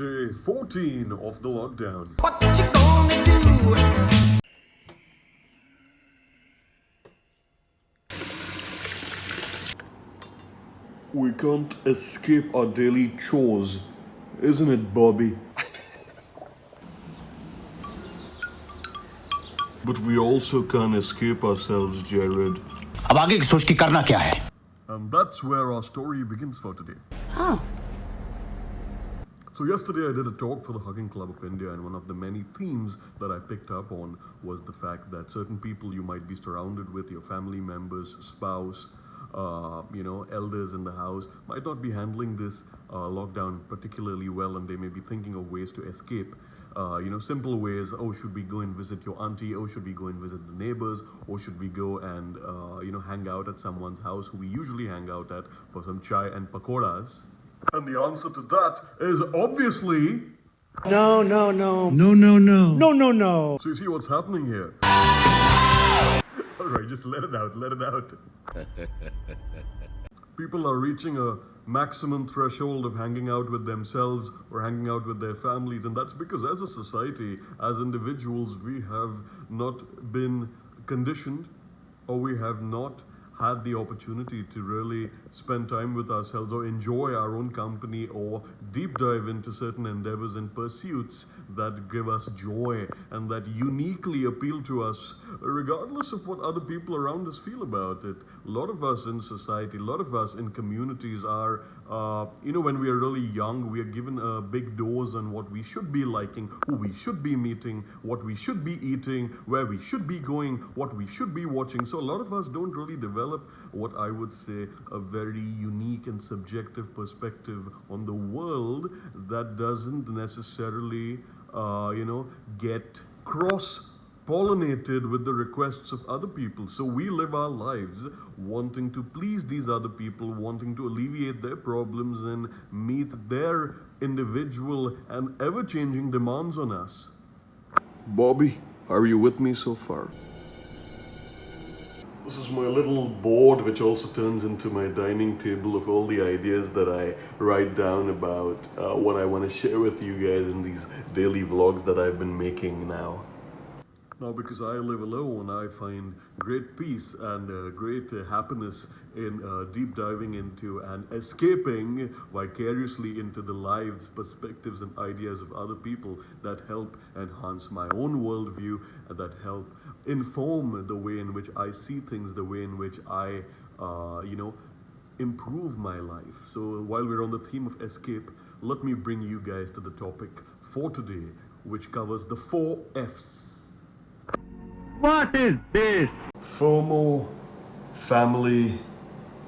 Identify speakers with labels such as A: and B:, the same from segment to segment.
A: Day 14 of the lockdown.
B: What you gonna do?
A: We can't escape our daily chores, isn't it, Bobby? But we also can't escape ourselves, Jared.
C: अब आगे की सोच के करना क्या है?
A: And that's where our story begins for today.
D: Oh.
A: So yesterday I did a talk for the Hugging Club of India, and one of the many themes that I picked up on was the fact that certain people you might be surrounded with, your family members, spouse, elders in the house, might not be handling this lockdown particularly well, and they may be thinking of ways to escape. Simple ways. Oh, should we go and visit your auntie? Oh, should we go and visit the neighbors? Or should we go and hang out at someone's house who we usually hang out at for some chai and pakoras? And the answer to that is obviousNo. So you see what's happening here. Alright, just let it out. People are reaching a maximum threshold of hanging out with themselves or hanging out with their families, and that's because as a society, as individuals, we have not been conditioned, or we have not had the opportunity to really spend time with ourselves or enjoy our own company or deep dive into certain endeavors and pursuits that give us joy and that uniquely appeal to us, regardless of what other people around us feel about it. A lot of us in society, a lot of us in communities are, when we are really young, we are given a big dose on what we should be liking, who we should be meeting, what we should be eating, where we should be going, what we should be watching. So a lot of us don't really develop what I would say a very unique and subjective perspective on the world that doesn't necessarily, get cross-pollinated with the requests of other people. So we live our lives wanting to please these other people, wanting to alleviate their problems and meet their individual and ever-changing demands on us. Bobby, are you with me so far? This is my little board, which also turns into my dining table of all the ideas that I write down about what I want to share with you guys in these daily vlogs that I've been making now. Now, because I live alone, I find great peace and great happiness in deep diving into and escaping vicariously into the lives, perspectives, and ideas of other people that help enhance my own worldview and that help inform the way in which I see things, the way in which I, improve my life. So while we're on the theme of escape, let me bring you guys to the topic for today, which covers the 4 F's.
C: What is this?
A: FOMO, family,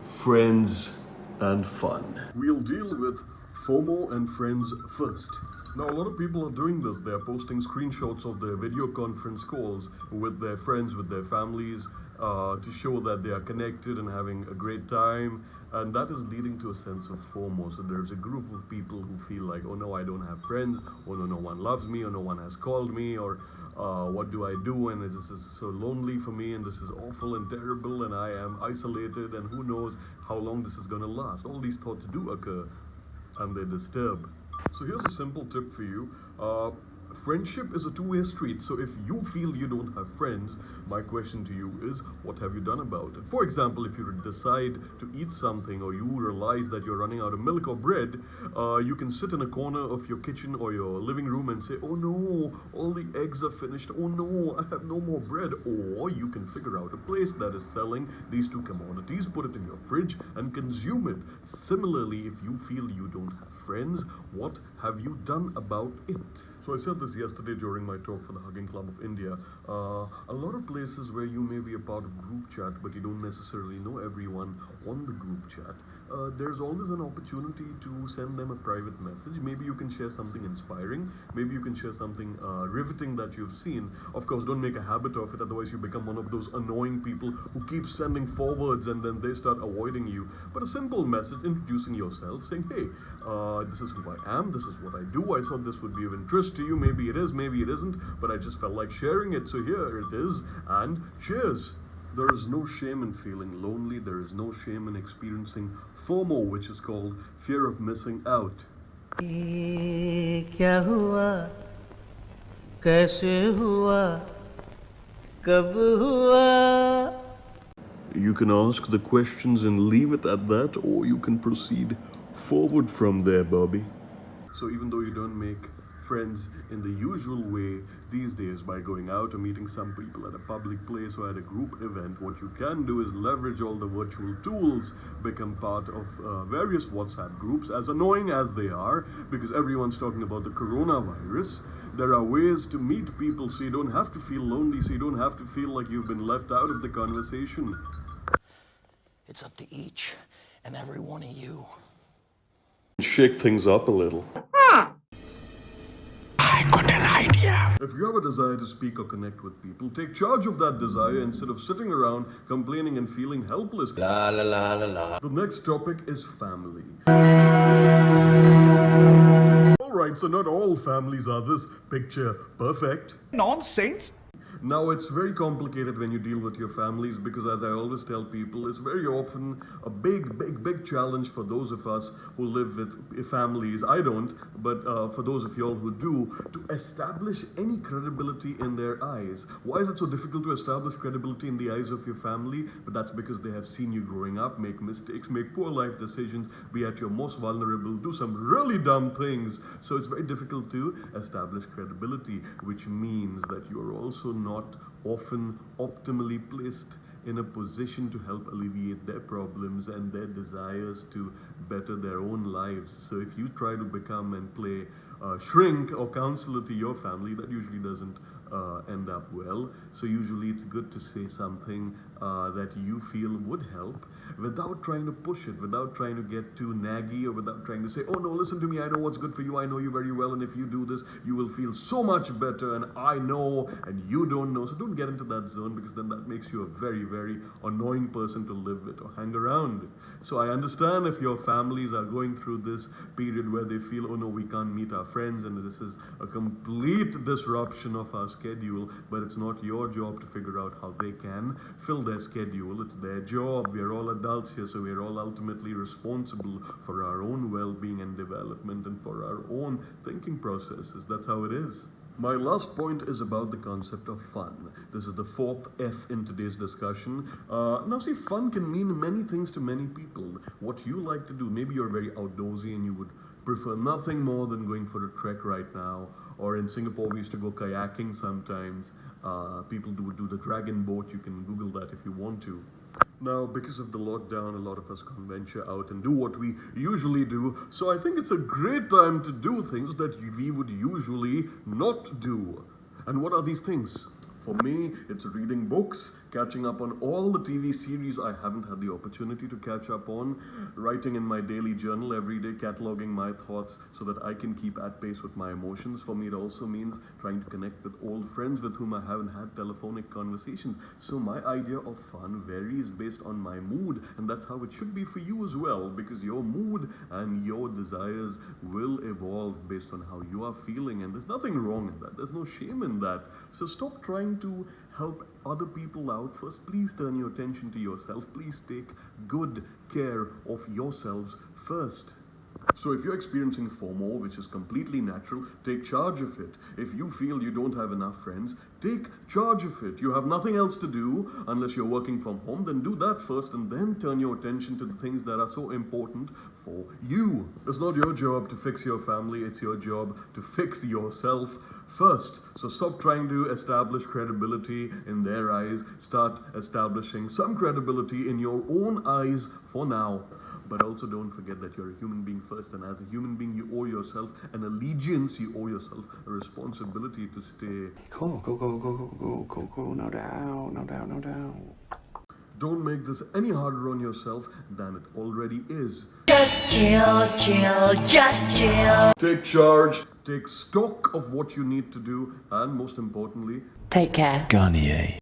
A: friends, and fun. We'll deal with FOMO and friends first. Now, a lot of people are doing this. They're posting screenshots of their video conference calls with their friends, with their families, to show that they are connected and having a great time. And that is leading to a sense of FOMO. So there's a group of people who feel like, oh no, I don't have friends, or no one loves me, or no one has called me, or what do I do? And this is so lonely for me, and this is awful and terrible, and I am isolated, and who knows how long this is going to last. All these thoughts do occur, and they disturb. So here's a simple tip for you. Friendship is a two-way street. So if you feel you don't have friends, my question to you is, what have you done about it? For example, if you decide to eat something or you realize that you're running out of milk or bread, you can sit in a corner of your kitchen or your living room and say, oh no, all the eggs are finished. Oh no, I have no more bread. Or you can figure out a place that is selling these two commodities, put it in your fridge and consume it. Similarly, if you feel you don't have friends, what have you done about it? So I said this yesterday during my talk for the Hugging Club of India. A lot of places where you may be a part of group chat, but you don't necessarily know everyone on the group chat, there's always an opportunity to send them a private message. Maybe you can share something inspiring. Maybe you can share something riveting that you've seen. Of course, don't make a habit of it, otherwise you become one of those annoying people who keep sending forwards and then they start avoiding you. But a simple message introducing yourself, saying, hey, this is who I am, this is what I do, I thought this would be of interest to you, maybe it is, maybe it isn't, but I just felt like sharing it, so here it is, and cheers. There is no shame in feeling lonely. There is no shame in experiencing FOMO, which is called fear of missing out.
D: एक क्या हुआ कैसे हुआ कब हुआ.
A: You can ask the questions and leave it at that, or you can proceed forward from there, Bobby. So even though you don't make friends in the usual way these days by going out or meeting some people at a public place or at a group event, what you can do is leverage all the virtual tools, become part of various WhatsApp groups, as annoying as they are, because everyone's talking about the coronavirus. There are ways to meet people so you don't have to feel lonely, so you don't have to feel like you've been left out of the conversation.
B: It's up to each and every one of you.
A: Shake things up a little.
C: I got an idea.
A: If you have a desire to speak or connect with people, take charge of that desire instead of sitting around complaining and feeling helpless.
B: La la la la la.
A: The next topic is family. Alright, so not all families are this picture perfect.
C: Nonsense.
A: Now, it's very complicated when you deal with your families because, as I always tell people, it's very often a big challenge for those of us who live with families. I don't, but for those of y'all who do, to establish any credibility in their eyes. Why is it so difficult to establish credibility in the eyes of your family? But that's because they have seen you growing up, make mistakes, make poor life decisions, be at your most vulnerable, do some really dumb things. So it's very difficult to establish credibility, which means that you're also not often optimally placed in a position to help alleviate their problems and their desires to better their own lives. So if you try to become and play shrink or counselor to your family, that usually doesn't end up well. So usually it's good to say something that you feel would help without trying to push it, without trying to get too naggy, or without trying to say, oh no, listen to me, I know what's good for you, I know you very well, and if you do this, you will feel so much better, and I know, and you don't know. So don't get into that zone, because then that makes you a very annoying person to live with or hang around. So I understand if your families are going through this period where they feel, oh no, we can't meet our friends, and this is a complete disruption of our schedule, but it's not your job to figure out how they can fill their schedule. It's their job. We're all adults here, so we're all ultimately responsible for our own well-being and development and for our own thinking processes. That's how it is. My last point is about the concept of fun. This is the fourth F in today's discussion. Now see, fun can mean many things to many people. What you like to do, maybe you're very outdoorsy and you would prefer nothing more than going for a trek right now. Or in Singapore, we used to go kayaking sometimes. People do the dragon boat. You can Google that if you want to. Now, because of the lockdown, a lot of us can't venture out and do what we usually do. So I think it's a great time to do things that we would usually not do. And what are these things? For me, it's reading books, catching up on all the TV series I haven't had the opportunity to catch up on, writing in my daily journal every day, cataloging my thoughts so that I can keep at pace with my emotions. For me, it also means trying to connect with old friends with whom I haven't had telephonic conversations. So my idea of fun varies based on my mood, and that's how it should be for you as well, because your mood and your desires will evolve based on how you are feeling, and there's nothing wrong in that. There's no shame in that. So stop trying to help other people out. First, please turn your attention to yourself. Please take good care of yourselves first. So if you're experiencing FOMO, which is completely natural, take charge of it. If you feel you don't have enough friends, take charge of it. You have nothing else to do unless you're working from home, then do that first and then turn your attention to the things that are so important for you. It's not your job to fix your family, it's your job to fix yourself first. So stop trying to establish credibility in their eyes. Start establishing some credibility in your own eyes for now. But also don't forget that you're a human being first, and as a human being you owe yourself an allegiance, you owe yourself a responsibility to stay.
E: Go, no doubt.
A: Don't make this any harder on yourself than it already is.
F: Just chill, just chill.
A: Take charge, take stock of what you need to do, and most importantly,
F: Take care.
G: Garnier.